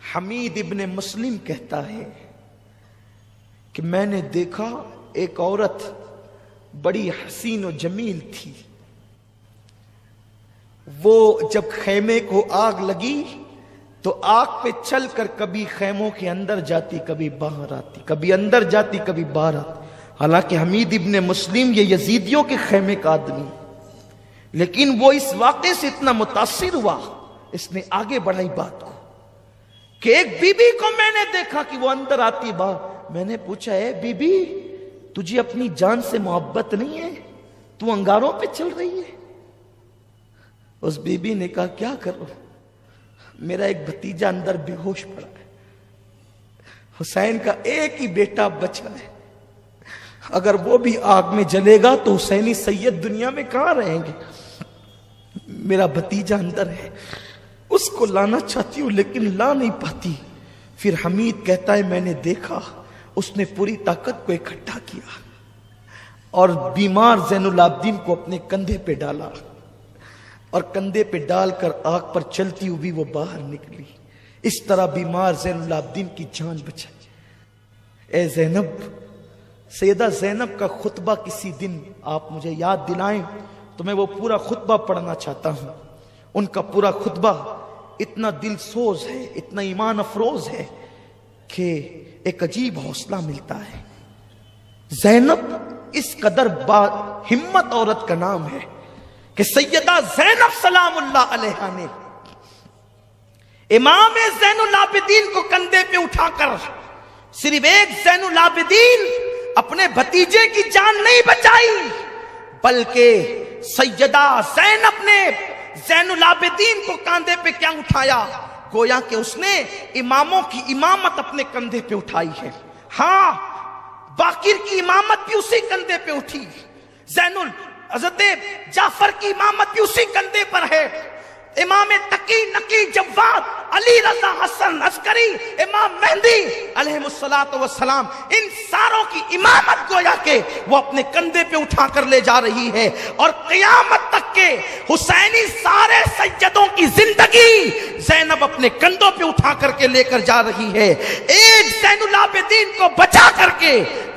حمید ابن مسلم کہتا ہے کہ میں نے دیکھا ایک عورت بڑی حسین و جمیل تھی، وہ جب خیمے کو آگ لگی تو آگ پہ چل کر کبھی خیموں کے اندر جاتی، کبھی باہر آتی، کبھی اندر جاتی، کبھی باہر آتی۔ حالانکہ حمید ابن مسلم یہ یزیدیوں کے خیمے کا آدمی، لیکن وہ اس واقعے سے اتنا متاثر ہوا، اس نے آگے بڑھائی بات کو کہ ایک بی بی کو میں نے دیکھا کہ وہ اندر آتی باہر۔ میں نے پوچھا، اے بی بی، تجھے اپنی جان سے محبت نہیں ہے؟ تو انگاروں پہ چل رہی ہے؟ اس بی بی نے کہا، کیا کروں، میرا ایک بھتیجا اندر بے ہوش پڑا ہے، حسین کا ایک ہی بیٹا بچا ہے، اگر وہ بھی آگ میں جلے گا تو حسینی سید دنیا میں کہاں رہیں گے؟ میرا بھتیجا اندر ہے، اس کو لانا چاہتی ہوں لیکن لا نہیں پاتی۔ پھر حمید کہتا ہے، میں نے دیکھا اس نے پوری طاقت کو اکٹھا کیا اور بیمار زین العابدین کو اپنے کندھے پہ ڈالا، اور کندھے پہ ڈال کر آگ پر چلتی ہوئی وہ باہر نکلی۔ اس طرح بیمار زین العابدین کی جان بچائی۔ اے زینب، سیدہ زینب کا خطبہ کسی دن آپ مجھے یاد دلائیں تو میں وہ پورا خطبہ پڑھنا چاہتا ہوں۔ ان کا پورا خطبہ اتنا دل سوز ہے، اتنا ایمان افروز ہے کہ ایک عجیب حوصلہ ملتا ہے۔ زینب اس قدر ہمت عورت کا نام ہے کہ سیدہ زینب سلام اللہ علیہا نے امام زین العابدین کو کندھے پہ اٹھا کر صرف ایک زین العابدین اپنے بھتیجے کی جان نہیں بچائی، بلکہ سیدہ زینب نے زین العابدین کو کاندھے پہ کیا اٹھایا؟ گویا کہ اس نے اماموں کی امامت اپنے کندھے پہ اٹھائی ہے۔ ہاں، باقر کی امامت بھی اسی کندھے پہ اٹھی، حضرت جعفر کی امامت بھی اسی کندھے پر ہے، امام تقی نقی جواد علی رضا حسن عسکری امام مہدی علیہ السلام، ان ساروں کی امامت گویا کہ وہ اپنے کندھے پہ اٹھا کر لے جا رہی ہے، اور قیامت تک کے حسینی سارے سیدوں کی زندگی زینب اپنے کندھوں پہ اٹھا کر کے لے کر جا رہی ہے۔ ایک زین العابدین کو بچا کر کے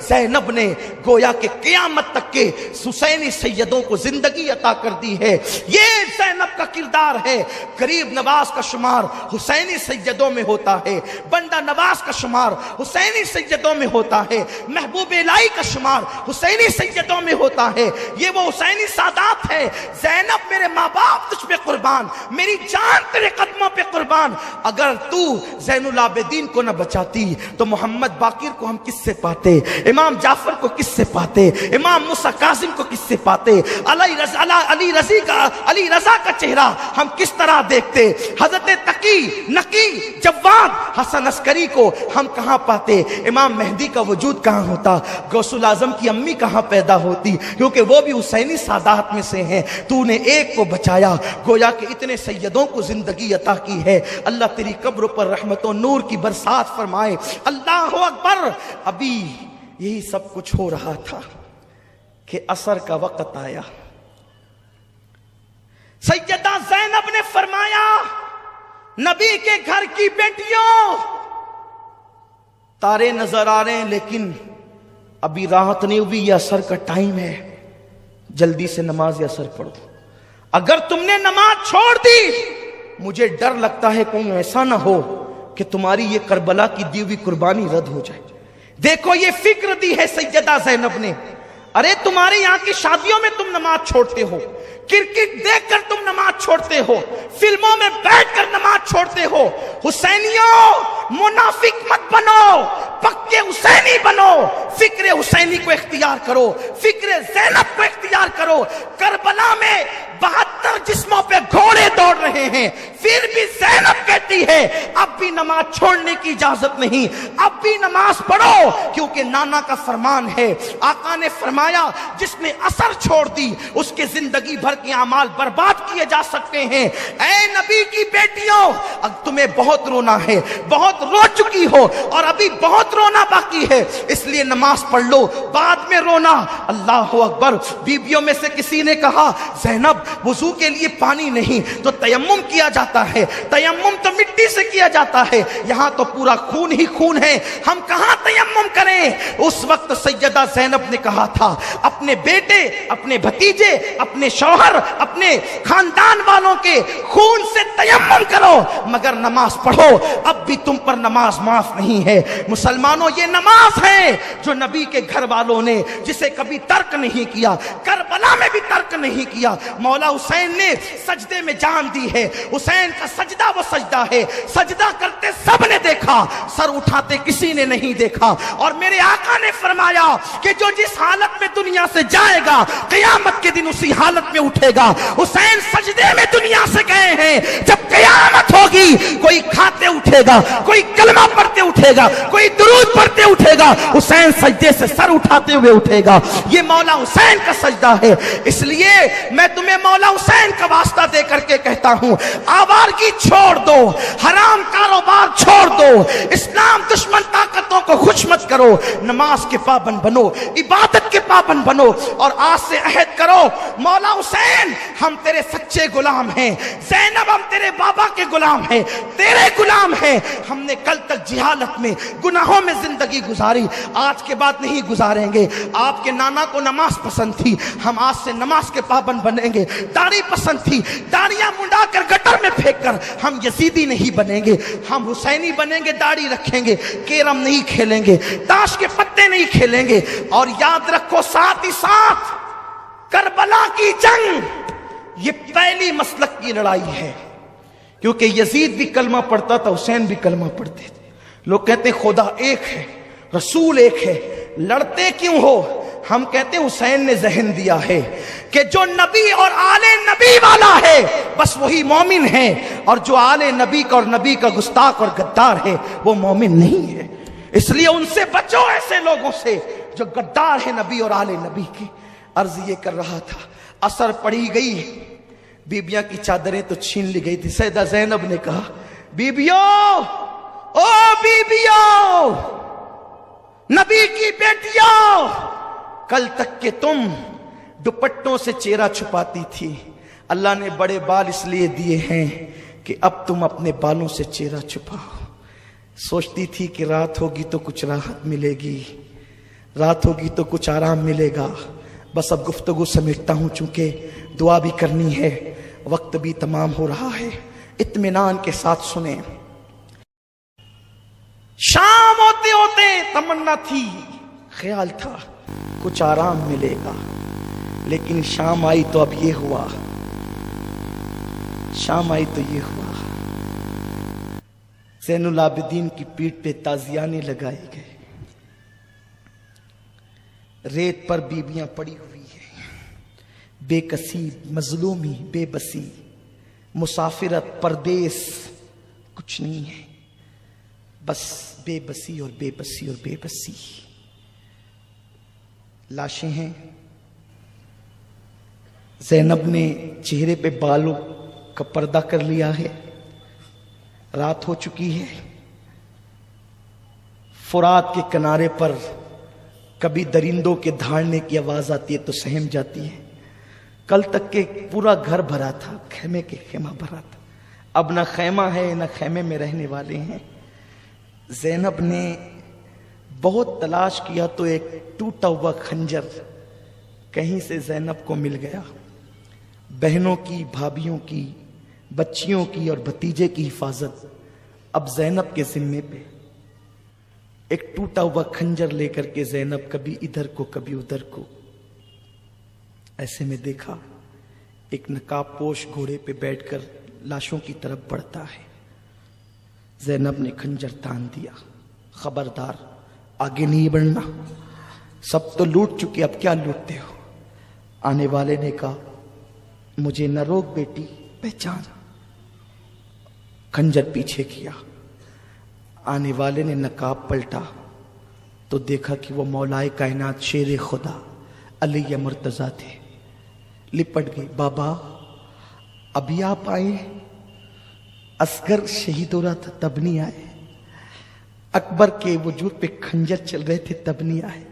زینب نے گویا کہ قیامت تک کے حسینی سیدوں کو زندگی عطا کر دی ہے۔ یہ زینب کا کردار ہے۔ غریب نواز کا شمار حسینی سیدوں میں ہوتا ہے، بندہ نواز کا شمار حسینی سیدوں میں ہوتا ہے، محبوب الہی کا شمار حسینی سیدوں میں ہوتا ہے۔ یہ وہ حسینی سادات ہے۔ زینب، میرے ماں باپ تجھ پہ قربان، میری جان تیرے قدموں پہ قربان۔ اگر تو زین العابدین کو نہ بچاتی تو محمد باقر کو ہم کس سے پاتے؟ امام جعفر کو کس سے پاتے؟ امام موسیٰ کاظم کو کس سے پاتے؟ علی رضا کا چہرہ ہم کس طرح دیکھتے؟ حضرت تقی نقی جواد حسن عسکری کو ہم کہاں پاتے؟ امام مہدی کا وجود کہاں ہوتا؟ غوث الاعظم کی امی کہاں پیدا ہوتی؟ کیونکہ وہ بھی حسینی سادات میں سے ہیں۔ تو نے ایک کو بچایا، گویا کہ اتنے سیدوں کو زندگی عطا کی ہے۔ اللہ تیری قبر پر رحمت و نور کی برسات فرمائے۔ اللہ اکبر۔ ابھی یہی سب کچھ ہو رہا تھا کہ عصر کا وقت آیا۔ سیدہ زینب نے فرمایا، نبی کے گھر کی بیٹیوں، تارے نظر آ رہے ہیں لیکن ابھی راحت نہیں ہوئی، یہ عصر کا ٹائم ہے، جلدی سے نماز عصر پڑھو۔ اگر تم نے نماز چھوڑ دی، مجھے ڈر لگتا ہے کہیں ایسا نہ ہو کہ تمہاری یہ کربلا کی دی ہوئی قربانی رد ہو جائے۔ دیکھو یہ فکر دی ہے سیدہ زینب نے۔ ارے تمہارے یہاں کی شادیوں میں تم نماز چھوڑتے ہو، کرکٹ دیکھ کر تم نماز چھوڑتے ہو، فلموں میں بیٹھ کر نماز چھوڑتے ہو۔ حسینیوں، منافق مت بنو، پکے حسینی بنو، فکر حسینی کو اختیار کرو، فکر زینب کو اختیار کرو۔ کربلا میں 72 جسموں پہ گھوڑے دوڑ رہے ہیں، پھر بھی زینب کہتی ہے اب بھی نماز چھوڑنے کی اجازت نہیں، اب بھی نماز پڑھو، کیونکہ نانا کا فرمان ہے۔ آقا نے فرمایا جس نے عصر چھوڑ دی اس کے زندگی بھر کے اعمال برباد کیے جا سکتے ہیں۔ اے نبی کی بیٹیوں، اب تمہیں بہت رونا ہے، بہت رو چکی ہو اور ابھی بہت رونا باقی ہے، اس لیے نماز پڑھ لو، بعد میں میں رونا. اللہ اکبر. بیویوں میں سے کسی نے کہا زینب وضو کے لیے پانی نہیں تو تیمم کیا جاتا ہے, تیمم تو مٹی سے کیا جاتا ہے, یہاں تو پورا خون ہی خون ہے, ہم کہاں تیمم کریں. اس وقت سیدہ زینب نے کہا تھا اپنے بیٹے, اپنے بھتیجے, اپنے شوہر, اپنے خاندان والوں کے خون سے تیمم کرو مگر نماز پڑھو. اب بھی تم پر نماز معاف نہیں ہے. مسلمانوں یہ نماز ہے جو نبی کے گھر والوں نے جسے کبھی ترک نہیں کیا, کربلا میں بھی ترک نہیں کیا. مولا حسین نے سجدے میں جان دی ہے. حسین کا سجدہ وہ سجدہ ہے, سجدہ کرتے سب نے دیکھا, سر اٹھاتے کسی نے نہیں دیکھا. اور میرے آقا نے فرمایا کہ جو جس حالت میں دنیا سے جائے گا قیامت کے دن اسی حالت میں اٹھے گا. حسین سجدے میں دنیا سے گئے ہیں, جب قیامت ہوگی کوئی کھاتے اٹھے گا, کوئی کلمہ پڑھتے اٹھے گا, کوئی درود پڑھتے اٹھے گا, حسین سجدے سے سر اٹھاتے ہوئے اٹھے گا. یہ مولا حسین کا سجدہ ہے. اس لیے میں تمہیں مولا حسین کا واسطہ دے کر کے کہتا ہوں آوارگی چھوڑ دو, حرام کاروبار چھوڑ دو, اسلام دشمن طاقتوں کو خوش مت کرو, نماز کے پابند بنو, عبادت کے پابند بنو اور آج سے عہد کرو مولا حسین ہم تیرے سچے غلام ہیں, زینب ہم تیرے بابا کے غلام ہیں, تیرے غلام ہیں. ہم نے کل تک جہالت میں گناہوں میں زندگی گزاری, آج کے بعد نہیں گزاریں گے. آپ کے نانا کو نماز پسند تھی, ہم آج سے نماز کے پابند بنیں گے. داڑھی پسند تھی, داڑیاں منڈا کر گٹر میں پھینک کر ہم یزیدی نہیں بنیں گے, ہم حسینی بنیں گے. داڑھی رکھیں گے, کیرم نہیں کھیلیں گے, تاش کے پتے نہیں کھیلیں گے. اور یاد رکھو ساتھ ہی ساتھ کربلا کی جنگ یہ پہلی مسلک کی لڑائی ہے, کیونکہ یزید بھی کلمہ پڑھتا تھا, حسین بھی کلمہ پڑھتے تھے. لوگ کہتے ہیں خدا ایک ہے, رسول ایک ہے, لڑتے کیوں ہو؟ ہم کہتے ہیں حسین نے ذہن دیا ہے کہ جو نبی اور آل نبی والا ہے بس وہی مومن ہے, اور جو آل نبی کا اور نبی کا گستاخ اور غدار ہے وہ مومن نہیں ہے. اس لیے ان سے بچو, ایسے لوگوں سے جو غدار ہے نبی اور آل نبی کی. عرض یہ کر رہا تھا اثر پڑی گئی, بیبیاں کی چادریں تو چھین لی گئی تھی. سیدہ زینب نے کہا بیبیوں, او بیبیوں, نبی کی بیٹیوں, کل تک کہ تم دوپٹوں سے چہرہ چھپاتی تھی, اللہ نے بڑے بال اس لیے دیے ہیں کہ اب تم اپنے بالوں سے چہرہ چھپاؤ. سوچتی تھی کہ رات ہوگی تو کچھ راحت ملے گی, رات ہوگی تو کچھ آرام ملے گا. بس اب گفتگو سمیٹتا ہوں چونکہ دعا بھی کرنی ہے, وقت بھی تمام ہو رہا ہے. اطمینان کے ساتھ سنیں. شام ہوتے ہوتے تمنا تھی, خیال تھا کچھ آرام ملے گا, لیکن شام آئی تو اب یہ ہوا, شام آئی تو یہ ہوا. زین العابدین کی پیٹھ پہ تازیانے لگائے گئے, ریت پر بیبیاں پڑی ہوئی ہیں, بے کسی, مظلومی, بے بسی, مسافرت, پردیس, کچھ نہیں ہے, بس بے بسی اور بے بسی اور بے بسی. لاشیں ہیں. زینب نے چہرے پہ بالوں کا پردہ کر لیا ہے, رات ہو چکی ہے. فرات کے کنارے پر کبھی درندوں کے دھاڑنے کی آواز آتی ہے تو سہم جاتی ہے. کل تک کے پورا گھر بھرا تھا, خیمے کے خیمہ بھرا تھا, اب نہ خیمہ ہے نہ خیمے میں رہنے والے ہیں. زینب نے بہت تلاش کیا تو ایک ٹوٹا ہوا خنجر کہیں سے زینب کو مل گیا. بہنوں کی, بھابھیوں کی, بچیوں کی اور بھتیجے کی حفاظت اب زینب کے ذمے پہ. ایک ٹوٹا ہوا خنجر لے کر کے زینب کبھی ادھر کو کبھی ادھر کو. ایسے میں دیکھا ایک نقاب پوش گھوڑے پہ بیٹھ کر لاشوں کی طرف بڑھتا ہے. زینب نے خنجر تان دیا, خبردار آگے نہیں بڑھنا, سب تو لوٹ چکے, اب کیا لوٹتے ہو. آنے والے نے کہا مجھے نہ روک بیٹی, پہچان. خنجر پیچھے کیا. آنے والے نے نقاب پلٹا تو دیکھا کہ وہ مولائے کائنات شیر خدا علی مرتضیٰ تھے. لپٹ گئی. بابا ابھی آپ آئے, اصغر شہید ہو رہا تھا تب نہیں آئے, اکبر کے وجود پہ خنجر چل رہے تھے تب نہیں آئے.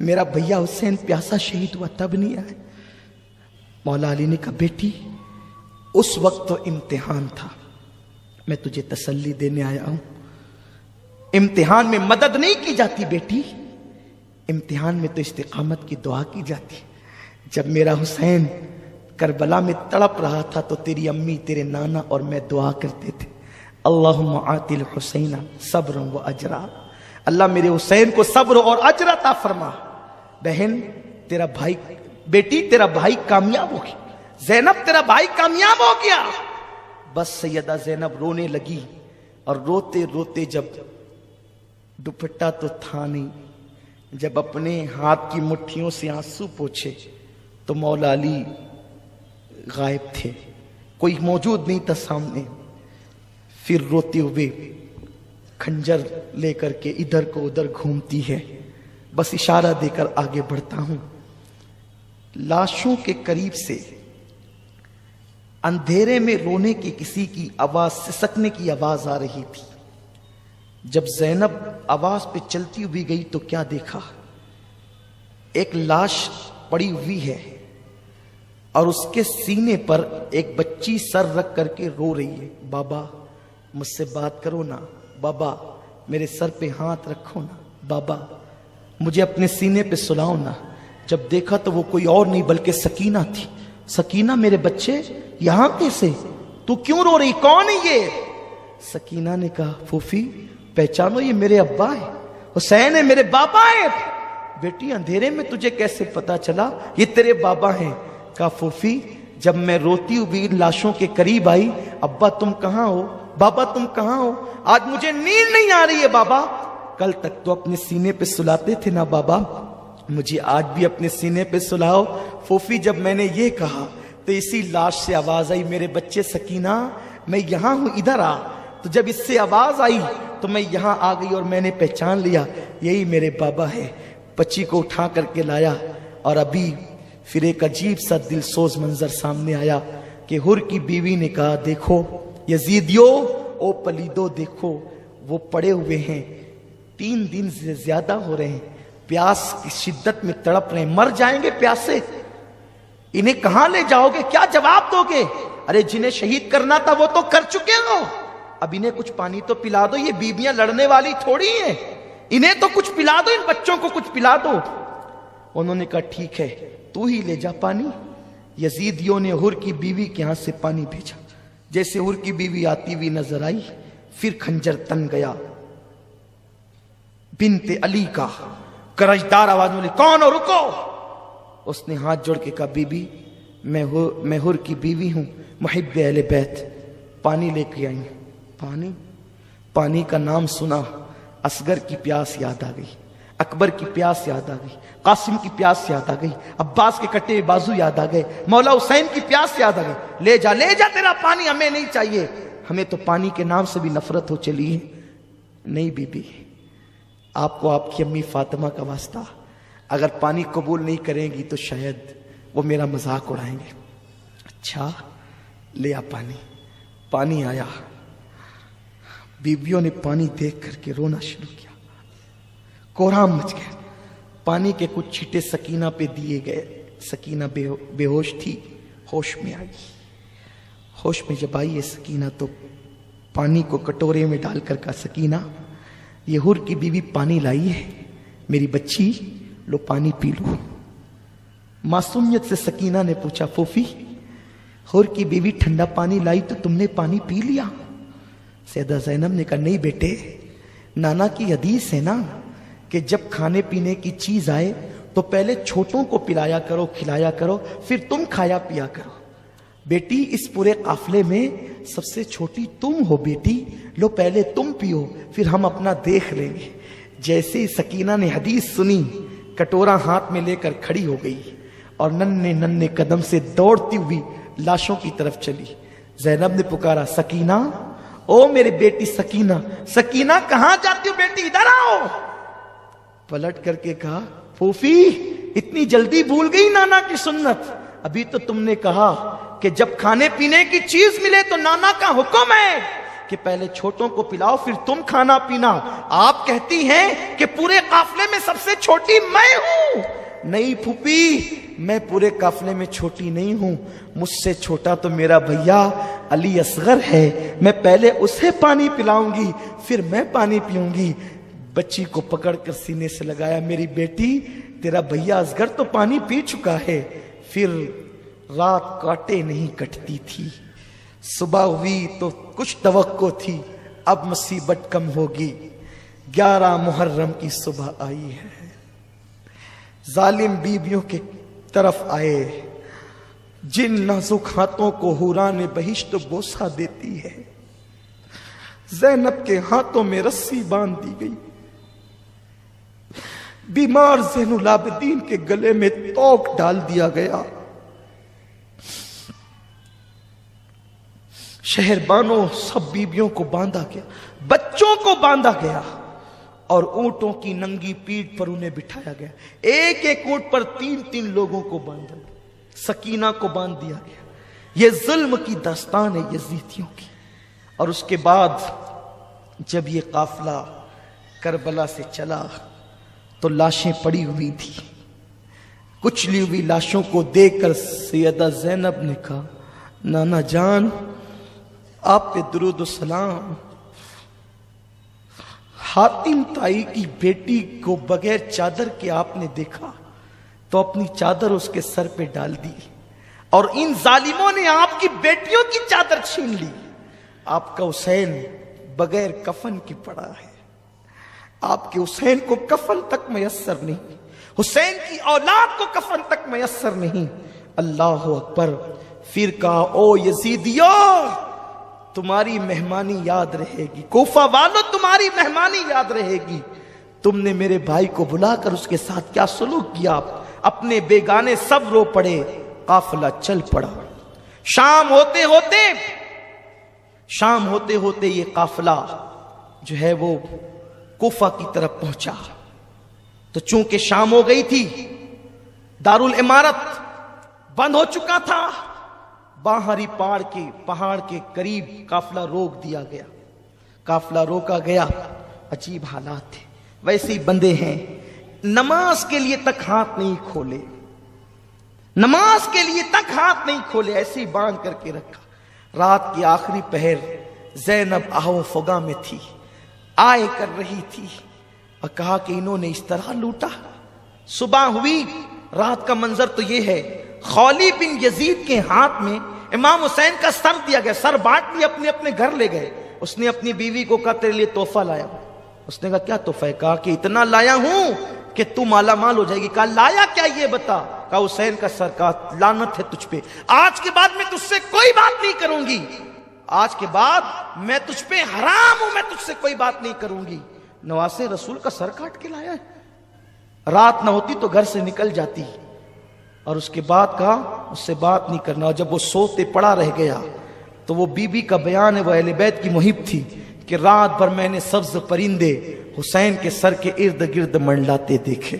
میرا بھیا حسین پیاسا شہید ہوا تب نہیں آئے. مولا علی نے کہا بیٹی اس وقت تو امتحان تھا, میں تجھے تسلی دینے آیا ہوں. امتحان میں مدد نہیں کی جاتی بیٹی, امتحان میں تو استقامت کی دعا کی جاتی. جب میرا حسین کربلا میں تڑپ رہا تھا تو تیری امی, تیرے نانا اور میں دعا کرتے تھے, اللہم آتی الحسین صبر و اجرا, اللہ میرے حسین کو صبر اور اجر عطا فرما. بہن تیرا بھائی, بیٹی تیرا بھائی کامیاب ہو گیا, زینب تیرا بھائی کامیاب ہو گیا. بس سیدہ زینب رونے لگی, اور روتے روتے جب دوپٹہ تو تھا نہیں, جب اپنے ہاتھ کی مٹھیوں سے آنسو پوچھے تو مولا علی غائب تھے, کوئی موجود نہیں تھا سامنے. پھر روتے ہوئے کھنجر لے کر کے ادھر کو ادھر گھومتی ہے, بس اشارہ دے کر آگے بڑھتا ہوں. لاشوں کے قریب سے اندھیرے میں رونے کی کسی کی آواز, سسکنے کی آواز آ رہی تھی. جب زینب آواز پہ چلتی ہوئی گئی تو کیا دیکھا, ایک لاش پڑی ہوئی ہے اور اس کے سینے پر ایک بچی سر رکھ کر کے رو رہی ہے. بابا مجھ سے بات کرو نا, بابا میرے سر پہ ہاتھ رکھو نا, بابا مجھے اپنے سینے پہ سلاؤ نا. جب دیکھا تو وہ کوئی اور نہیں بلکہ سکینہ تھی. سکینہ میرے بچے یہاں کیسے, تو کیوں رو رہی, کون ہے یہ؟ سکینہ نے کہا پھوپھی پہچانو یہ میرے ابا ہے, حسین ہے میرے بابا ہے. بیٹی اندھیرے میں تجھے کیسے پتا چلا یہ تیرے بابا ہیں؟ کہا پھوپھی جب میں روتی ہوئی لاشوں کے قریب آئی, ابا تم کہاں ہو, بابا تم کہاں ہو, آج مجھے نیند نہیں آ رہی ہے بابا. کل تک تو اپنے سینے پہ سلاتے تھے نا بابا, مجھے آج بھی اپنے سینے پہ سلاؤ. پھوپھی جب میں نے یہ کہا تو اسی لاش سے آواز آئی, میرے بچے سکینہ میں یہاں ہوں, ادھر آ. تو جب اس سے آواز آئی تو میں یہاں آ گئی اور میں نے پہچان لیا یہی میرے بابا ہے. بچی کو اٹھا کر کے لایا, اور ابھی پھر ایک عجیب سا دل سوز منظر سامنے آیا کہ حر کی بیوی نے کہا دیکھو یزیدیو, او پلیدو دیکھو وہ پڑے ہوئے ہیں, 3 دن سے زیادہ ہو رہے ہیں, پیاس کی شدت میں تڑپ رہے ہیں, مر جائیں گے پیاس سے, انہیں کہاں لے جاؤ گے, کیا جواب دو گے؟ ارے جنہیں شہید کرنا تھا وہ تو کر چکے ہو, اب انہیں کچھ پانی تو پلا دو, یہ بیویاں لڑنے والی تھوڑی ہیں, انہیں تو کچھ پلا دو, ان بچوں کو کچھ پلا دو. انہوں نے کہا ٹھیک ہے تو ہی لے جا پانی. یزیدیوں نے حر کی بیوی کے ہاتھ سے پانی بھیجا. جیسے حر کی بیوی آتی ہوئی نظر آئی, پھر خنجر تن گیا. بنت علی کا کرجدار آواز میں, کون ہو, رکو. اس نے ہاتھ جوڑ کے کہا بی بی میں حر کی بیوی ہوں, محب اہل بیت, پانی لے کے آئی. پانی کا نام سنا, اصغر کی پیاس یاد آ گئی, اکبر کی پیاس یاد آ گئی, قاسم کی پیاس یاد آ گئی, عباس کے کٹے بازو یاد آ گئے, مولا حسین کی پیاس یاد آ گئی. لے جا تیرا پانی, ہمیں نہیں چاہیے, ہمیں تو پانی کے نام سے بھی نفرت ہو چلی ہے. نہیں بی بی, آپ کو آپ کی امی فاطمہ کا واسطہ, اگر پانی قبول نہیں کریں گی تو شاید وہ میرا مذاق اڑائیں گے. اچھا لے آ پانی آیا. بیویوں نے پانی دیکھ کر کے رونا شروع کیا, کوہرام مچ گیا. پانی کے کچھ چھٹے سکینہ پہ دیے گئے. سکینہ بے ہوش تھی, ہوش میں آئی. ہوش میں جب آئی ہے سکینہ تو پانی کو کٹورے میں ڈال کر کہا سکینہ یہ حر کی بیوی پانی لائی ہے, میری بچی لو پانی پی لو. معصومیت سے سکینہ نے پوچھا پھوپھی حر کی بیوی ٹھنڈا پانی لائی تو تم نے پانی پی لیا؟ سیدہ زینب نے کہا نہیں بیٹے, نانا کی حدیث ہے نا کہ جب کھانے پینے کی چیز آئے تو پہلے چھوٹوں کو پلایا کرو, کھلایا کرو, پھر تم کھایا پیا کرو. بیٹی اس پورے قافلے میں سب سے چھوٹی تم ہو بیٹی, لو پہلے تم پیو پھر ہم اپنا دیکھ لیں گے. جیسے ہی سکینہ نے حدیث سنی کٹورا ہاتھ میں لے کر کھڑی ہو گئی اور ننھے قدم سے دوڑتی ہوئی لاشوں کی طرف چلی. زینب نے پکارا سکینہ, او میرے بیٹی سکینہ, سکینہ کہاں جاتی ہو بیٹی, ادھر آؤ. پلٹ کر کے کہا پھوپھی اتنی جلدی بھول گئی نانا کی سنت, ابھی تو تم نے کہا کہ جب کھانے پینے کی چیز ملے تو نانا کا حکم ہے, کہ پہلے چھوٹوں کو پلاؤ پھر تم کھانا پینا. آپ کہتی ہیں کہ پورے قافلے میں سب سے چھوٹی میں ہوں. نہیں پھوپھی، میں پورے قافلے میں چھوٹی نہیں ہوں. مجھ سے چھوٹا تو میرا بھیا علی اصغر ہے. میں پہلے اسے پانی پلاؤں گی پھر میں پانی پیوں گی. بچی کو پکڑ کر سینے سے لگایا، میری بیٹی تیرا بھیا اصغر تو پانی پی چکا ہے. پھر رات کاٹے نہیں کٹتی تھی. صبح ہوئی تو کچھ توقع تھی، اب مصیبت کم ہوگی. 11 محرم کی صبح آئی ہے. ظالم بیویوں کے طرف آئے، جن نازک ہاتھوں کو حوران بہشت بوسہ دیتی ہے. زینب کے ہاتھوں میں رسی باندھ دی گئی. بیمار زین العابدین کے گلے میں توق ڈال دیا گیا. شہربانوں سب بیویوں کو باندھا گیا، بچوں کو باندھا گیا اور اونٹوں کی ننگی پیٹھ پر انہیں بٹھایا گیا. ایک ایک اونٹ پر 3 لوگوں کو باندھا گیا. سکینہ کو باندھ دیا گیا. یہ ظلم کی داستان ہے یزیدیوں کی. اور اس کے بعد جب یہ قافلہ کربلا سے چلا تو لاشیں پڑی ہوئی تھی. کچلی ہوئی لاشوں کو دیکھ کر سیدہ زینب نے کہا، نانا جان آپ پہ درود و سلام. حاتم تائی کی بیٹی کو بغیر چادر کے آپ نے دیکھا تو اپنی چادر اس کے سر پہ ڈال دی اور ان ظالموں نے آپ کی بیٹیوں کی چادر چھین لی. آپ کا حسین بغیر کفن کے پڑا ہے. آپ کے حسین کو کفن تک میسر نہیں، حسین کی اولاد کو کفن تک میسر نہیں. اللہ اکبر. پھر کہا، او یزیدیو تمہاری مہمانی یاد رہے گی، کوفہ والو تمہاری مہمانی یاد رہے گی. تم نے میرے بھائی کو بلا کر اس کے ساتھ کیا سلوک کیا. اپنے بیگانے سب رو پڑے. قافلہ چل پڑا. شام ہوتے ہوتے یہ قافلہ جو ہے وہ کوفہ کی طرف پہنچا. تو چونکہ شام ہو گئی تھی، دارالعمارت بند ہو چکا تھا، باہری پہاڑ کے قریب قافلہ روک دیا گیا. قافلہ روکا گیا. عجیب حالات تھے. ویسے ہی بندے ہیں، نماز کے لیے تک ہاتھ نہیں کھولے، نماز کے لیے تک ہاتھ نہیں کھولے، ایسے ہی باندھ کر کے رکھا. رات کی آخری پہر زینب آہو فغاں میں تھی، آئے کر رہی تھی اور کہا کہ انہوں نے اس طرح لوٹا. صبح ہوئی. رات کا منظر تو یہ ہے، خولی بن یزید کے ہاتھ میں امام حسین کا سر دیا گیا. سر بانٹ لیا، اپنے اپنے گھر لے گئے. اس نے اپنی بیوی کو کہا تیرے لیے تحفہ لایا. اس نے کہا کیا تحفہ ہے؟ کہا کہ اتنا لایا ہوں کہ تو مالا مال ہو جائے گی. کہا لایا کیا یہ بتا. کہا حسین کا سر. کہا لعنت ہے تجھ پہ، آج کے بعد میں تجھ سے کوئی بات نہیں کروں گی. آج کے بعد میں تجھ پہ حرام ہوں، میں تجھ سے کوئی بات نہیں کروں گی. نواسے رسول کا سر کاٹ کے لایا ہے. رات نہ ہوتی تو گھر سے نکل جاتی. اور اس کے بعد کہا اس سے بات نہیں کرنا. اور جب وہ سوتے پڑا رہ گیا تو وہ بی بی کا بیان ہے، وہ اہل بیت کی محب تھی کہ رات بھر میں نے سبز پرندے حسین کے سر کے ارد گرد منڈلاتے دیکھے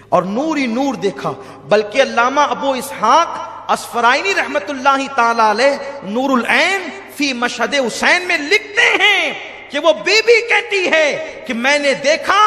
اور نور ہی نور دیکھا. بلکہ علامہ ابو اسحاق اسفرائینی رحمت اللہ تعالی علیہ نور العین فی مشہد حسین میں لکھتے ہیں کہ وہ بی بی کہتی ہے کہ میں نے دیکھا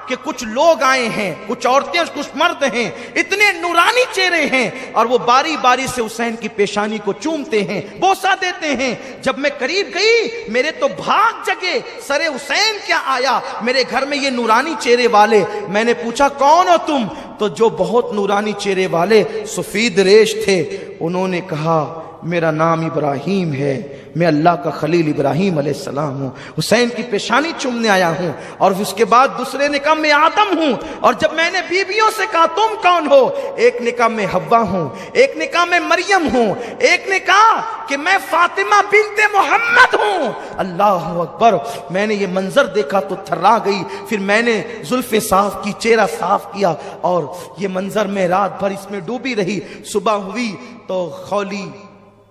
کہ کچھ لوگ آئے ہیں، کچھ عورتیں کچھ مرد ہیں، اتنے نورانی چہرے ہیں اور وہ باری باری سے حسین کی پیشانی کو چومتے ہیں، بوسہ دیتے ہیں. جب میں قریب گئی میرے تو بھاگ جگے، سر حسین کیا آیا میرے گھر میں یہ نورانی چہرے والے. میں نے پوچھا کون ہو تم؟ تو جو بہت نورانی چہرے والے سفید ریش تھے انہوں نے کہا میرا نام ابراہیم ہے، میں اللہ کا خلیل ابراہیم علیہ السلام ہوں، حسین کی پیشانی چومنے آیا ہوں. اور اس کے بعد دوسرے نے کہا میں آدم ہوں. اور جب میں نے بیویوں سے کہا تم کون ہو، ایک نے کہا میں حوا ہوں، ایک نے کہا میں مریم ہوں، ایک نے کہا کہ میں فاطمہ بنت محمد ہوں. اللہ اکبر. میں نے یہ منظر دیکھا تو تھرا گئی. پھر میں نے زلف صاف کی، چہرہ صاف کیا اور یہ منظر میں رات بھر اس میں ڈوبی رہی. صبح ہوئی تو خولی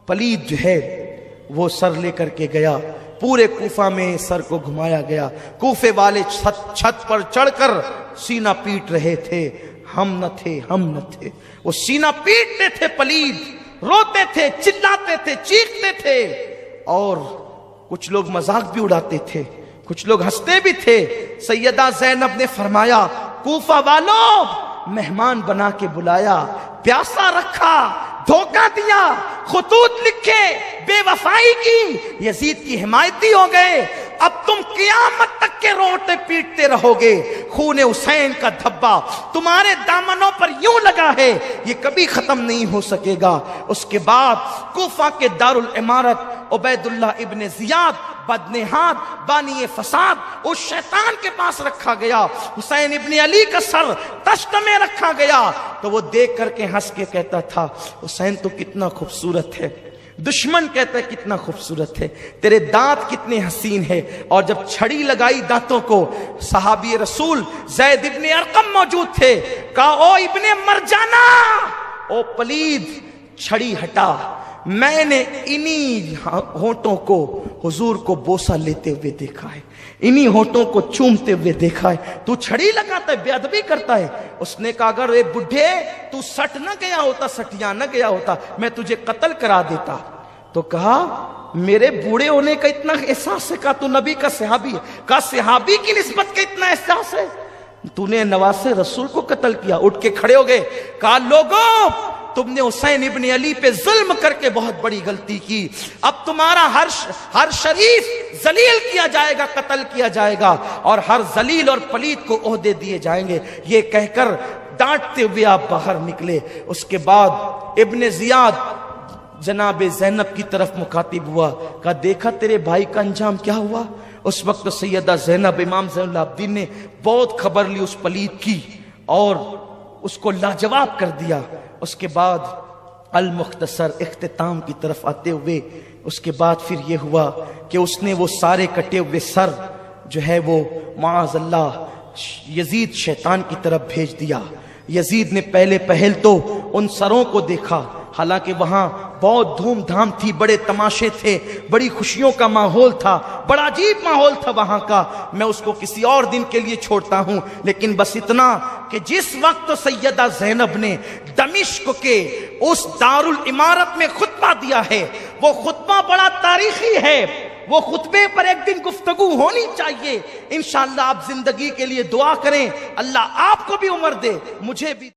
پلید جو ہے وہ سر لے کر کے گیا. پورے کوفہ میں سر کو گھمایا گیا. کوفے والے چھت پر چڑھ کر سینہ پیٹ رہے تھے. ہم نہ تھے. وہ سینہ پیٹتے تھے، پلید روتے تھے، چلاتے تھے، چیختے تھے اور کچھ لوگ مذاق بھی اڑاتے تھے، کچھ لوگ ہنستے بھی تھے۔ سیدہ زینب نے فرمایا کوفہ والوں مہمان بنا کے بلایا، پیاسا رکھا، دھوکہ دیا، خطوط لکھے، بے وفائی کی، یزید کی حمایتی ہو گئے، اب تم قیامت تک کے روٹے پیٹتے رہو گے، خون حسین کا دھبا تمہارے دامنوں پر یوں لگا ہے، یہ کبھی ختم نہیں ہو سکے گا۔ اس کے بعد کوفہ کے دارالعمارت عبید اللہ ابن زیاد بدنہاد بانی فساد اس شیطان کے پاس رکھا گیا، حسین ابن علی کا سر تشت میں رکھا گیا، تو وہ دیکھ کر کے ہنس کے کہتا تھا حسین تو کتنا خوبصورت ہے، دشمن کہتا ہے کتنا خوبصورت ہے، تیرے دانت کتنے حسین ہے۔ اور جب چھڑی لگائی دانتوں کو، صحابی رسول زید ابن ارقم موجود تھے، کہا او ابن مرجانہ، او پلید، چھڑی ہٹا، میں نے انہی ہونٹوں کو حضور کو بوسہ لیتے ہوئے دیکھا ہے، انہی ہونٹوں کو چومتے ہوئے دیکھا ہے، تو چھڑی لگاتا ہے، بے ادبی کرتا ہے۔ اس نے کہا اگر اے بڈھے تو سٹ نہ گیا ہوتا، سٹیا نہ گیا ہوتا، میں تجھے قتل کرا دیتا۔ تو کہا میرے بوڑھے ہونے کا اتنا احساس ہے؟ کہا تو نبی کا صحابی ہے، کہا صحابی کی نسبت کا اتنا احساس ہے؟ تو نے نواز رسول کو قتل کیا۔ اٹھ کے کھڑے ہو گئے، کہا لوگوں تم نے حسین ابن علی پہ ظلم کر کے بہت بڑی غلطی کی، اب تمہارا ہر شریف ذلیل کیا جائے گا، قتل کیا جائے گا، اور ہر ذلیل اور پلید کو عہدے دیے جائیں گے۔ یہ کہہ کر ڈانٹتے ہوئے آپ باہر نکلے۔ اس کے بعد ابن زیاد جناب زینب کی طرف مخاطب ہوا، کہا دیکھا تیرے بھائی کا انجام کیا ہوا؟ اس وقت سیدہ زینب امام زین العابدین نے بہت خبر لی اس پلید کی اور اس کو لاجواب کر دیا۔ اس کے بعد المختصر اختتام کی طرف آتے ہوئے اس کے بعد پھر یہ ہوا کہ اس نے وہ سارے کٹے ہوئے سر جو ہے وہ معاذ اللہ یزید شیطان کی طرف بھیج دیا۔ یزید نے پہلے پہل تو ان سروں کو دیکھا، حالانکہ وہاں بہت دھوم دھام تھی، بڑے تماشے تھے، بڑی خوشیوں کا ماحول تھا، بڑا عجیب ماحول تھا وہاں کا، میں اس کو کسی اور دن کے لیے چھوڑتا ہوں۔ لیکن بس اتنا کہ جس وقت سیدہ زینب نے دمشق کے اس دارالعمارت میں خطبہ دیا ہے، وہ خطبہ بڑا تاریخی ہے، وہ خطبے پر ایک دن گفتگو ہونی چاہیے۔ انشاءاللہ آپ زندگی کے لیے دعا کریں، اللہ آپ کو بھی عمر دے، مجھے بھی۔